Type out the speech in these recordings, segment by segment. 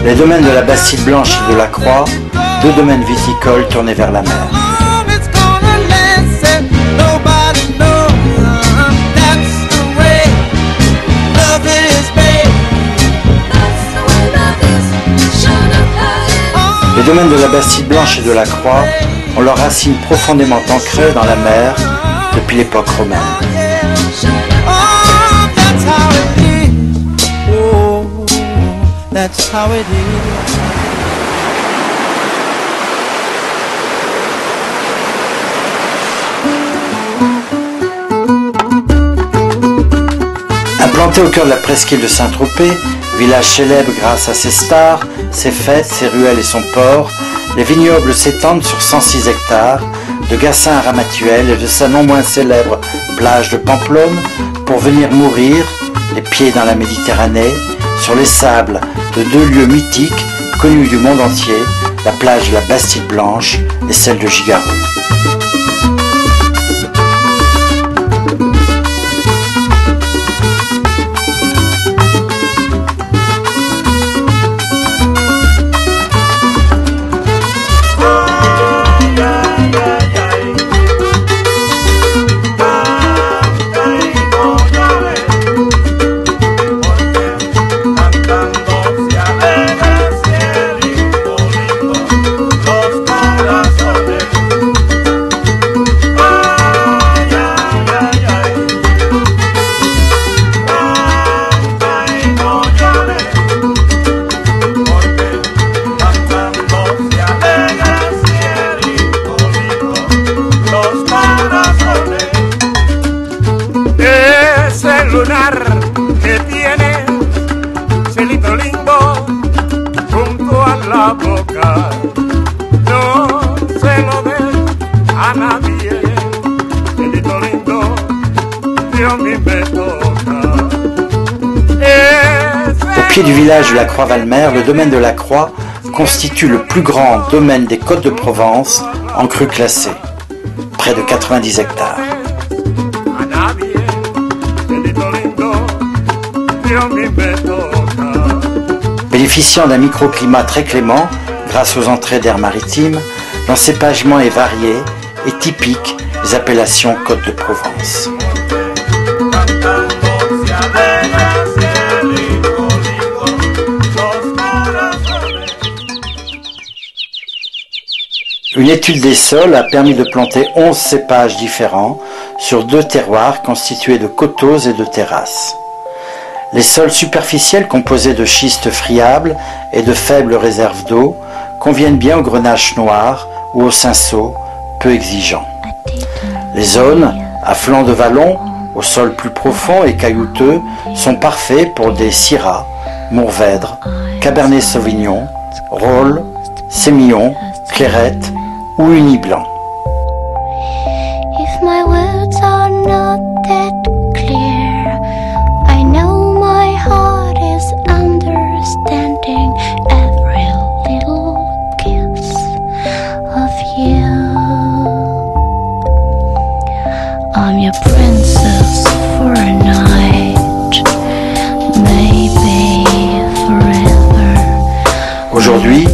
Les domaines de la Bastide Blanche et de la Croix, deux domaines viticoles tournés vers la mer. Les domaines de la Bastide Blanche et de la Croix ont leurs racines profondément ancrées dans la mer depuis l'époque romaine. Implanté au cœur de la presqu'île de Saint-Tropez, village célèbre grâce à ses stars, ses fêtes, ses ruelles et son port, les vignobles s'étendent sur 106 hectares, de Gassin à Ramatuelle et de sa non moins célèbre plage de Pamplonne, pour venir mourir, les pieds dans la Méditerranée, sur les sables de deux lieux mythiques connus du monde entier, la plage de la Bastide Blanche et celle de Gigarou. Lunar que tiene cielito lindo junto a la boca, no se lo dé a nadie, cielito lindo que a mí me toca. Au pied du village de la Croix-Valmer, le domaine de la Croix constitue le plus grand domaine des Côtes de Provence en crue classée, près de 90 hectares. Bénéficiant d'un microclimat très clément grâce aux entrées d'air maritime, l'encépagement est varié et typique des appellations Côtes de Provence. Une étude des sols a permis de planter 11 cépages différents sur deux terroirs constitués de coteaux et de terrasses. Les sols superficiels composés de schistes friables et de faibles réserves d'eau conviennent bien au grenache noir ou au cinsault peu exigeant. Les zones à flanc de vallon, au sol plus profond et caillouteux, sont parfaits pour des syrahs, mourvèdres, cabernet sauvignon, rôles, sémillon, clairette ou uni blanc. If my words are not that clear, I know my heart is understanding every little kiss of you. I'm your princess for a night, maybe forever. Aujourd'hui,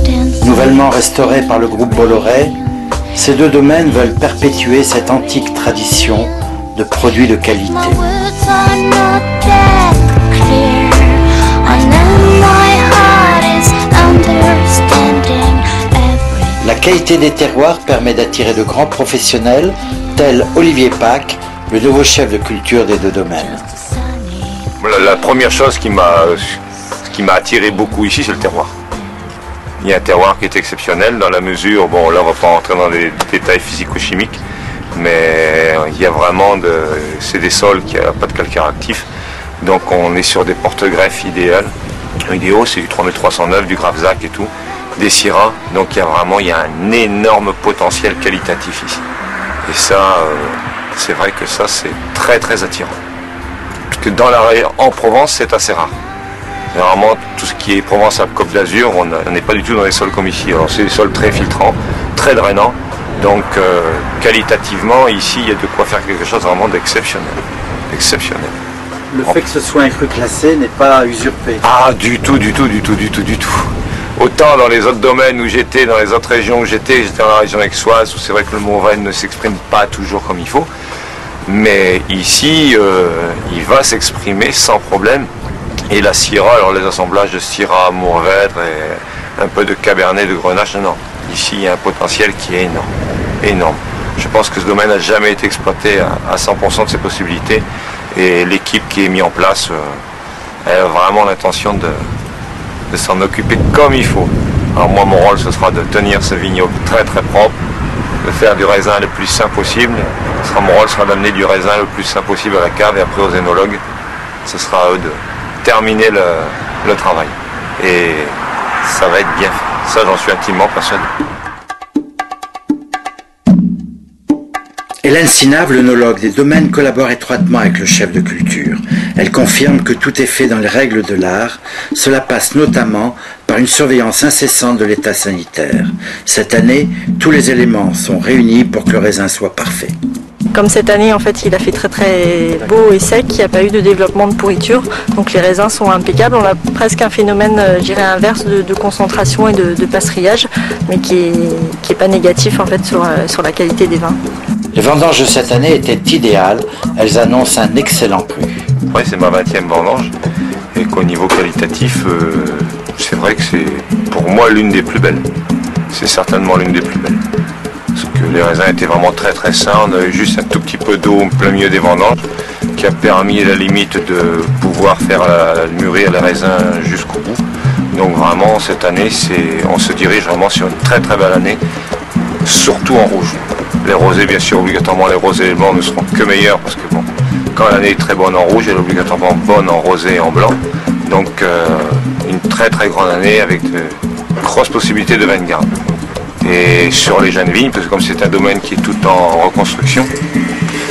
nouvellement restaurés par le groupe Bolloré, ces deux domaines veulent perpétuer cette antique tradition de produits de qualité. La qualité des terroirs permet d'attirer de grands professionnels tels Olivier Pâques, le nouveau chef de culture des deux domaines. La première chose qui m'a attiré beaucoup ici, c'est le terroir. Il y a un terroir qui est exceptionnel dans la mesure, bon là on ne va pas rentrer dans les détails physico-chimiques, mais il y a vraiment, c'est des sols qui n'ont pas de calcaire actif, donc on est sur des porte-greffes idéaux, c'est du 3309, du Gravzac et tout, des syrahs, donc il y a un énorme potentiel qualitatif ici. Et ça, c'est vrai que ça c'est très très attirant. Parce que en Provence c'est assez rare. Généralement, tout ce qui est Provence-Alpes-Côte d'Azur, on n'est pas du tout dans des sols comme ici. Alors, c'est des sols très filtrants, très drainants. Donc, qualitativement, ici, il y a de quoi faire quelque chose vraiment d'exceptionnel. Exceptionnel. Le fait que ce soit un cru classé n'est pas usurpé. Ah, du tout. Autant dans les autres domaines où j'étais, dans les autres régions où j'étais dans la région aixoise, où c'est vrai que le Mourvèdre ne s'exprime pas toujours comme il faut. Mais ici, il va s'exprimer sans problème. Et la Syrah, alors les assemblages de Syrah, Mourvèdre et un peu de Cabernet, de Grenache, non. Ici, il y a un potentiel qui est énorme. Énorme. Je pense que ce domaine n'a jamais été exploité à 100% de ses possibilités. Et l'équipe qui est mise en place, elle a vraiment l'intention de s'en occuper comme il faut. Alors moi, mon rôle, ce sera de tenir ce vignoble très très propre, de faire du raisin le plus sain possible. Mon rôle sera d'amener du raisin le plus sain possible à la cave et après aux énologues. Ce sera à eux de terminer le travail. Et ça va être bien fait. Ça, j'en suis intimement persuadé. Hélène Sinave, l'œnologue des domaines, collabore étroitement avec le chef de culture. Elle confirme que tout est fait dans les règles de l'art. Cela passe notamment par une surveillance incessante de l'état sanitaire. Cette année, tous les éléments sont réunis pour que le raisin soit parfait. Comme cette année, en fait, il a fait très très beau et sec, il n'y a pas eu de développement de pourriture, donc les raisins sont impeccables. On a presque un phénomène, je dirais, inverse de concentration et de passerillage, mais qui est pas négatif en fait sur la qualité des vins. Les vendanges de cette année étaient idéales, elles annoncent un excellent cru. Oui, c'est ma 20e vendange, et qu'au niveau qualitatif, c'est vrai que c'est pour moi l'une des plus belles. C'est certainement l'une des plus belles. Parce que les raisins étaient vraiment très très sains, on a eu juste un tout petit peu d'eau au plein milieu des vendanges qui a permis à la limite de pouvoir faire mûrir les raisins jusqu'au bout. Donc vraiment cette année, on se dirige vraiment sur une très très belle année, surtout en rouge. Les rosés, bien sûr, obligatoirement les rosés et les blancs ne seront que meilleurs parce que bon, quand l'année est très bonne en rouge, elle est obligatoirement bonne en rosé et en blanc. Donc une très très grande année avec de grosses possibilités de vin de garde. Et sur les jeunes vignes, parce que comme c'est un domaine qui est tout en reconstruction,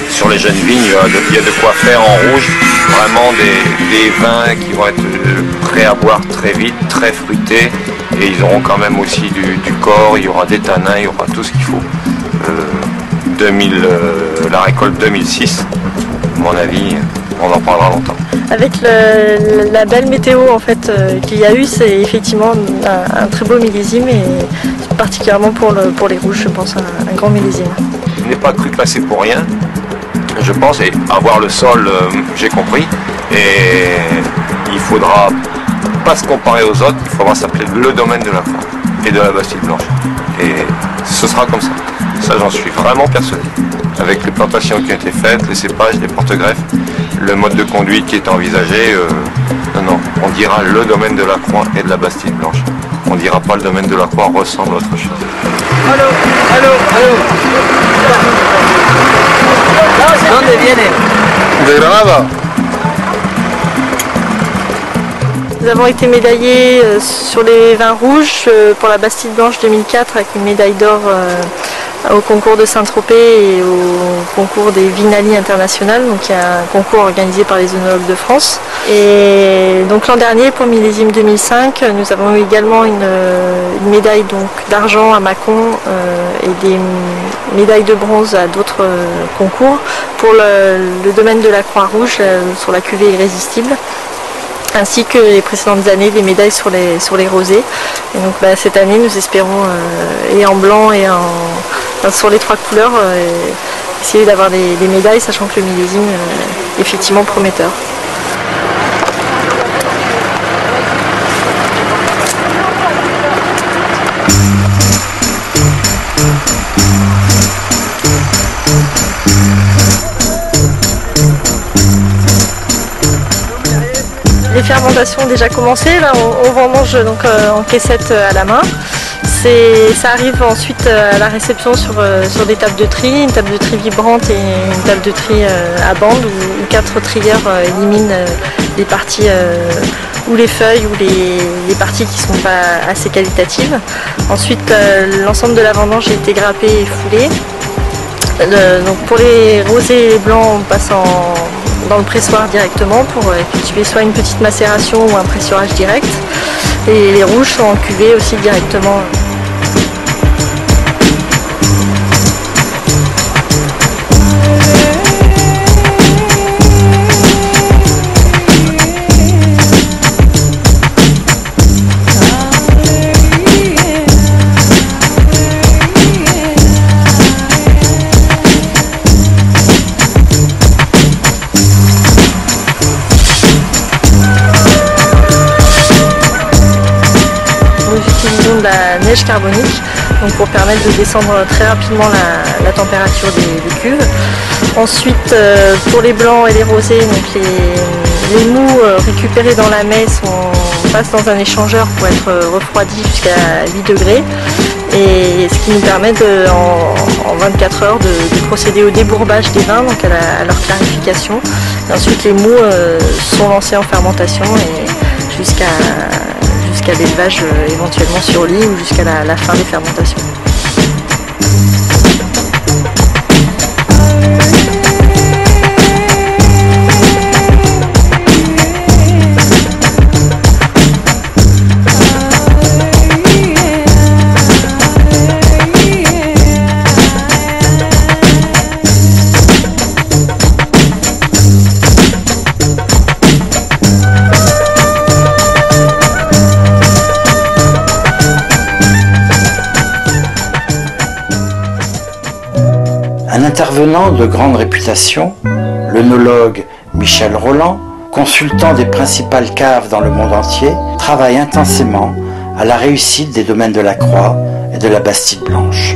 sur les jeunes vignes, il y a de quoi faire en rouge, vraiment des vins qui vont être prêts à boire très vite, très fruités, et ils auront quand même aussi du corps, il y aura des tanins, il y aura tout ce qu'il faut. La récolte 2006, à mon avis, on en parlera longtemps. Avec la belle météo en fait qu'il y a eu, c'est effectivement un très beau millésime et particulièrement pour les rouges, je pense, un grand millésime. Il n'est pas cru passer pour rien, je pense, et avoir le sol, j'ai compris, et il faudra pas se comparer aux autres, il faudra s'appeler le domaine de la Croix et de la Bastide Blanche. Et ce sera comme ça. Ça, j'en suis vraiment persuadé. Avec les plantations qui ont été faites, les cépages, les porte-greffes, le mode de conduite qui est envisagé, non, on dira le domaine de la Croix et de la Bastide Blanche. On dira pas le domaine de la Croix ressemble à autre chose. Allô. ¿Dónde viene? De Granada. Nous avons été médaillés sur les vins rouges pour la Bastide Blanche 2004 avec une médaille d'or au concours de Saint-Tropez et au concours des Vinali internationales, donc il y a un concours organisé par les œnologues de France. Et donc l'an dernier, pour millésime 2005, nous avons eu également une médaille d'argent à Mâcon et des médailles de bronze à d'autres concours pour le domaine de la Croix-Rouge sur la cuvée irrésistible, ainsi que les précédentes années des médailles sur les rosés. Et donc cette année nous espérons et en blanc et sur les trois couleurs essayer d'avoir des médailles, sachant que le millésime est effectivement prometteur. Les fermentations ont déjà commencé, là on vendange donc en caissette à la main. Ça arrive ensuite à la réception sur des tables de tri, une table de tri vibrante et une table de tri à bande où 4 trieurs éliminent les parties ou les feuilles ou les parties qui ne sont pas assez qualitatives. Ensuite l'ensemble de la vendange a été grappé et foulé. Donc pour les rosés et les blancs, on passe dans le pressoir directement pour effectuer soit une petite macération ou un pressurage direct. Et les rouges sont en cuvée aussi directement. la neige carbonique, donc pour permettre de descendre très rapidement la température des cuves. Ensuite, pour les blancs et les rosés, donc les mous récupérés dans la messe, on passe dans un échangeur pour être refroidi jusqu'à 8 degrés. Et ce qui nous permet en 24 heures de procéder au débourbage des vins, donc à leur clarification. Et ensuite les mous sont lancés en fermentation et jusqu'à l'élevage éventuellement sur lit ou jusqu'à la fin des fermentations. Un intervenant de grande réputation, l'œnologue Michel Rolland, consultant des principales caves dans le monde entier, travaille intensément à la réussite des domaines de la Croix et de la Bastide Blanche.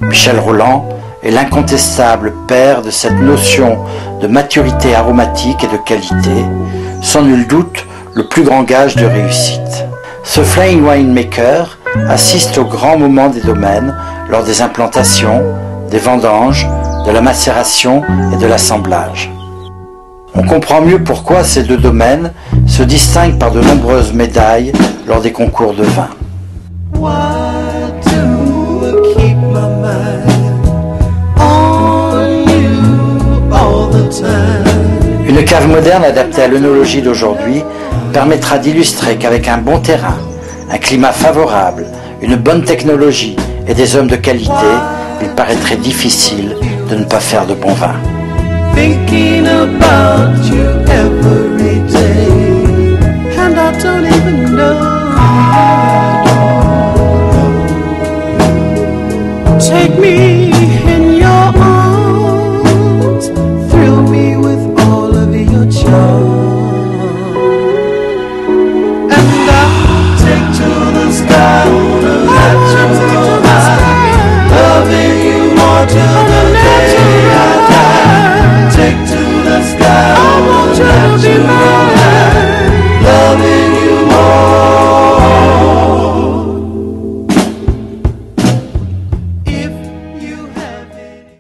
Michel Rolland est l'incontestable père de cette notion de maturité aromatique et de qualité, sans nul doute le plus grand gage de réussite. Ce flying winemaker assiste aux grands moments des domaines lors des implantations, des vendanges, de la macération et de l'assemblage. On comprend mieux pourquoi ces deux domaines se distinguent par de nombreuses médailles lors des concours de vin. Une cave moderne adaptée à l'œnologie d'aujourd'hui permettra d'illustrer qu'avec un bon terrain, un climat favorable, une bonne technologie et des hommes de qualité, il paraîtrait difficile de ne pas faire de bon vin. Thinking about you every day, and I don't even know. Take me